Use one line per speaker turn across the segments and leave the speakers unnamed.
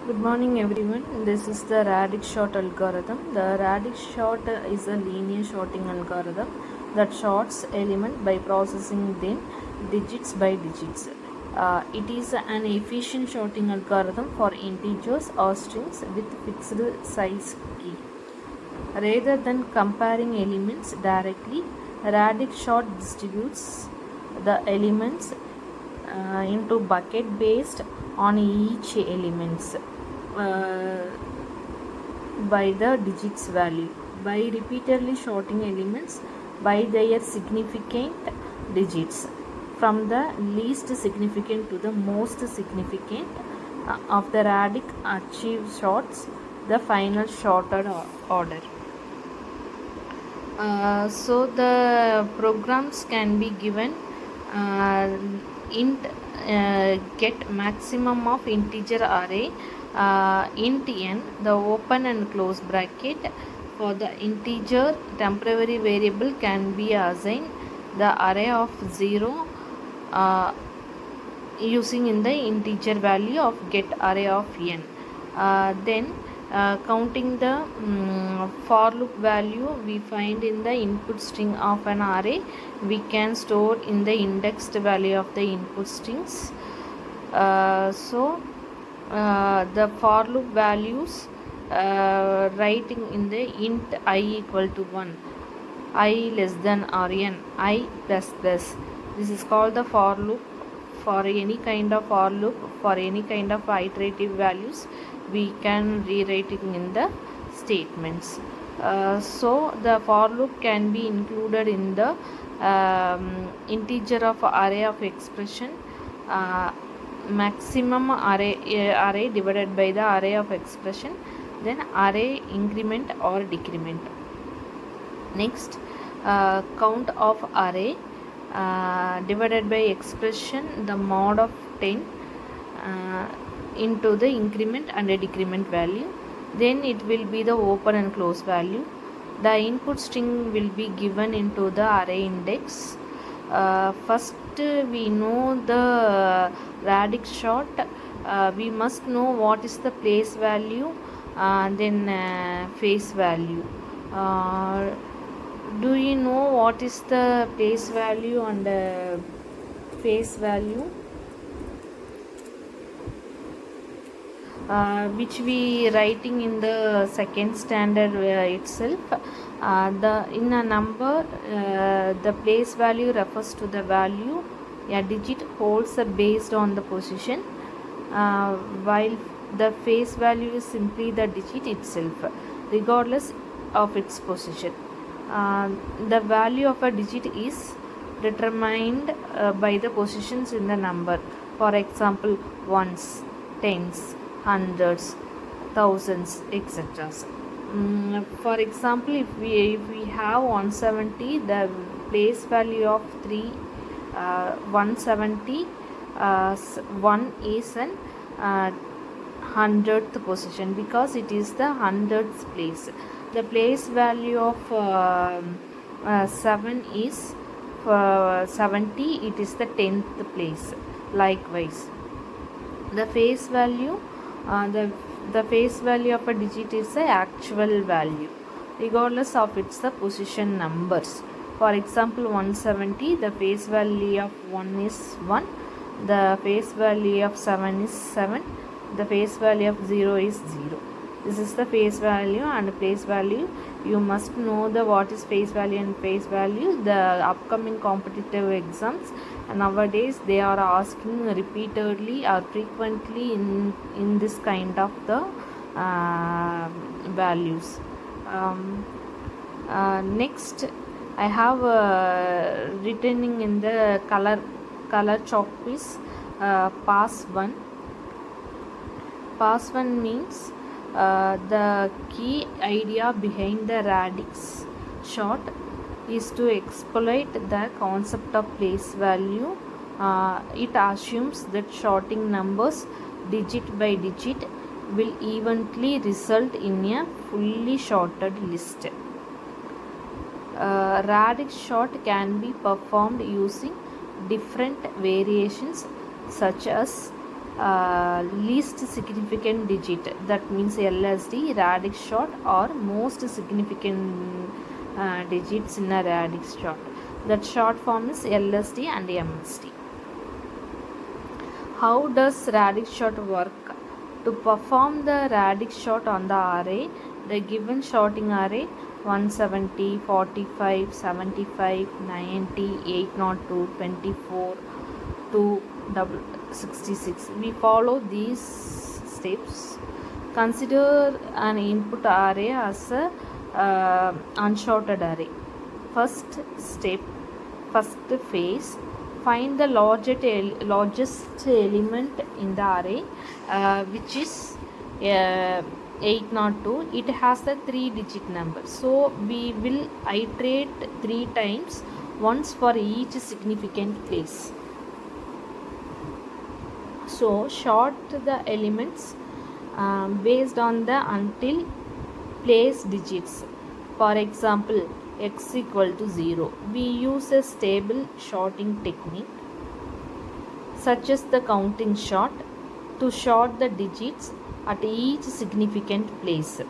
Good morning everyone. This is the Radix Sort algorithm. The Radix Sort is a linear sorting algorithm that sorts element by processing them digits by digits. It is an efficient sorting algorithm for integers or strings with fixed size key. Rather than comparing elements directly, Radix Sort distributes the elements into bucket based on each elements by the digits value by repeatedly sorting elements by their significant digits from the least significant to the most significant of the radix achieve sorts the final sorted order. So the programs can be given uh, int get maximum of integer array int n, the open and close bracket. For the integer temporary variable can be assigned the array of 0 using in the integer value of get array of n. Then counting the for loop value we find in the input string of an array, we can store in the indexed value of the input strings. The for loop values writing in the int I equal to 1, I less than or n, I plus plus. This is called the for loop. For any kind of for loop, for any kind of iterative values, we can rewrite it in the statements. So the for loop can be included in the integer of array of expression, maximum array divided by the array of expression, then array increment or decrement. Next, count of array divided by expression the mod of 10 into the increment and a decrement value. Then it will be the open and close value. The input string will be given into the array index. First we know the radix sort. We must know what is the place value and then face value. Do you know what is the place value and face value? Which we writing in the second standard itself. In a number, the place value refers to the value a digit holds based on the position, while the face value is simply the digit itself, regardless of its position. The value of a digit is determined by the positions in the number. For example, ones, tens, hundreds, thousands, etc. For example, if we have 170, the place value of 170, 1 is an 100th position because it is the 100th place. The place value of 7 is 70, it is the 10th place. Likewise, the face value the face value of a digit is the actual value regardless of its the position numbers. For example, 170, the face value of 1 is 1, the face value of 7 is 7, the face value of 0 is 0. This is the face value and place value. You must know the what is face value and face value. The upcoming competitive exams nowadays they are asking repeatedly or frequently in this kind of the values. Next, I have written in the color chalk piece pass 1. Pass 1 means the key idea behind the radix sort is to exploit the concept of place value. It assumes that sorting numbers digit by digit will eventually result in a fully sorted list. Radix sort can be performed using different variations such as least significant digit, that means LSD, radix sort, or most significant digits in a radix sort. That short form is LSD and MSD. How does radix sort work? To perform the radix sort on the array, the given sorting array 170, 45, 75, 90, 802, 24 to 66. We follow these steps. Consider an input array as a unsorted array. First step, first phase, find the largest element in the array, which is 802. It has a 3-digit number, so we will iterate 3 times, once for each significant place. So sort the elements based on the until place digits. For example, x equal to 0. We use a stable sorting technique such as the counting sort to sort the digits at each significant place.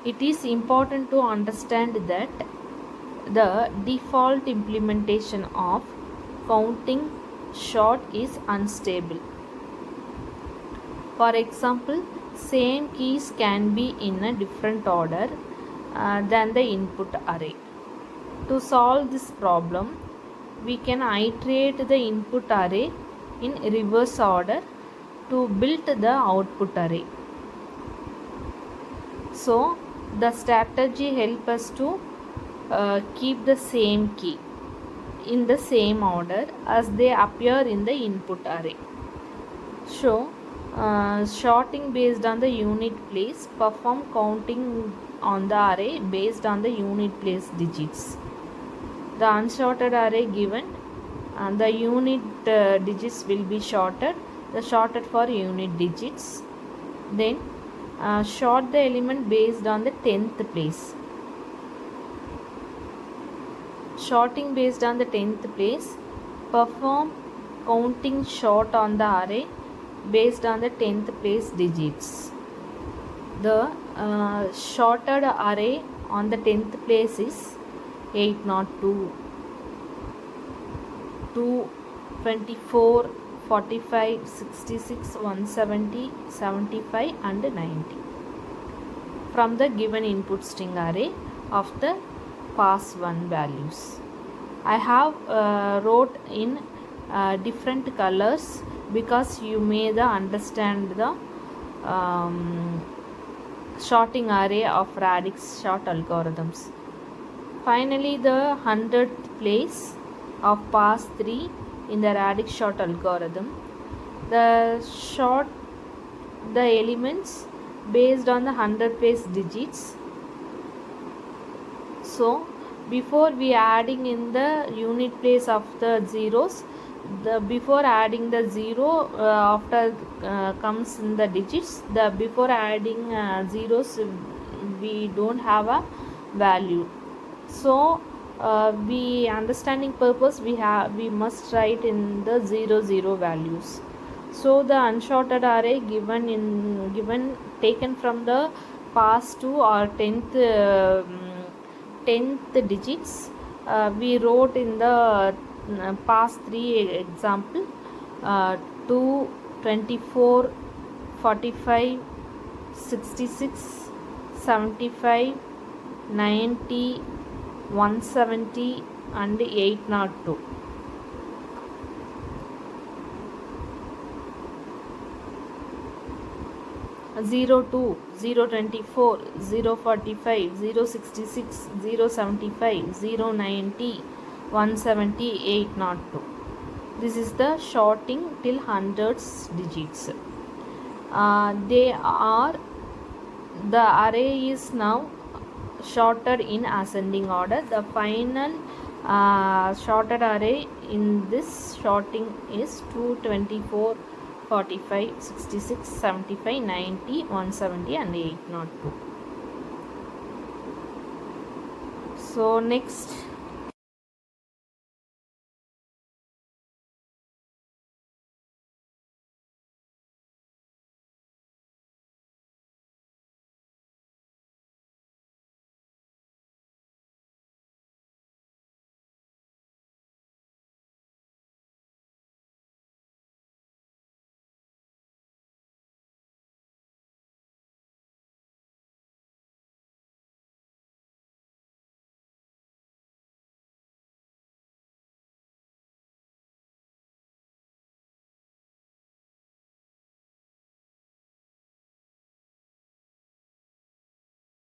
It is important to understand that the default implementation of counting sort is unstable. For example, same keys can be in a different order than the input array. To solve this problem, we can iterate the input array in reverse order to build the output array. So the strategy helps us to keep the same key in the same order as they appear in the input array. So sorting based on the unit place, perform counting on the array based on the unit place digits. The unsorted array given and the unit digits will be sorted, the sorted for unit digits. Then sort the element based on the 10th place. Sorting based on the 10th place, perform counting sort on the array based on the 10th place digits. The sorted array on the 10th place is 802, 2, 24, 45, 66, 170, 75 and 90 from the given input string array of the pass1 values. I have wrote in different colors because you may understand the sorting array of radix sort algorithms. Finally, the 100th place of pass 3 in the radix sort algorithm, the sort the elements based on the 100 place digits. So before we adding in the unit place of the zeros, before adding the 0 after comes in the digits, before adding zeros we don't have a value. So we understanding purpose we must write in the 0 values. So the unsorted array given taken from the pass 2 or 10th digits, we wrote in the pass 3 example 2, 24, 45, 66, 75, 90, 170 and 802. Zero 2, 0 24, 0 45, 0 66, 0 75, 0 90, 170, 802. This is the sorting till hundreds digits. The array is now sorted in ascending order. The final sorted array in this sorting is 2, 24, 45, 66, 75, 90, 170 and 802. So next